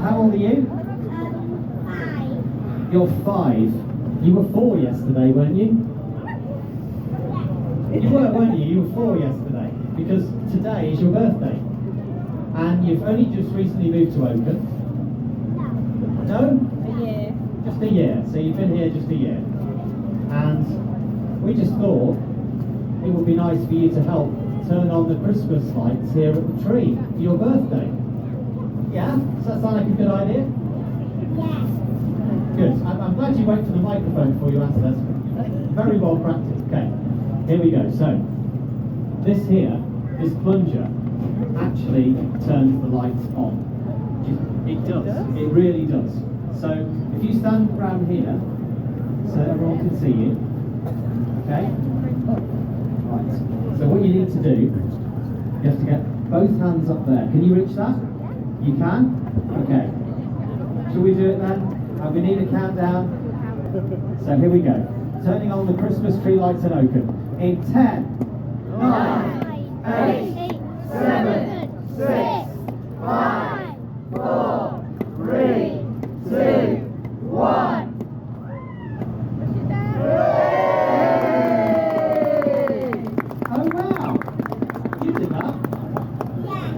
How old are you? 5. You're 5. You were 4 yesterday, weren't you? You were, weren't you? You were 4 yesterday. Because today is your birthday. And you've only just recently moved to Oakham. No? A year. Just a year. So you've been here just a year. And we just thought it would be nice for you to help turn on the Christmas lights here at the tree for your birthday. Yeah? Does that sound like a good idea? Yes. Good. I'm glad you went for the microphone before you answered. That's very well practiced. Okay, here we go. So, this plunger, actually turns the lights on. It does. It really does. So, if you stand around here, so everyone can see you. Okay? Right. So what you need to do, you have to get both hands up there. Can you reach that? You can? Okay. Shall we do it then? We need a countdown. So here we go. Turning on the Christmas tree lights in Oakham. In 10, 9, 8, 7, 6, 5, 4, 3, 2, 1. Oh wow! You did that? Yeah.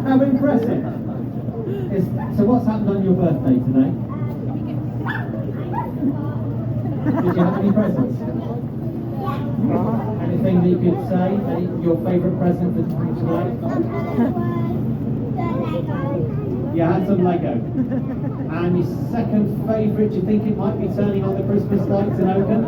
How impressive. So what's happened on your birthday today? Did you have any presents? Anything that you could say? Your favourite present for today? You had some Lego. And your second favourite, do you think it might be turning on the Christmas lights in Oakham?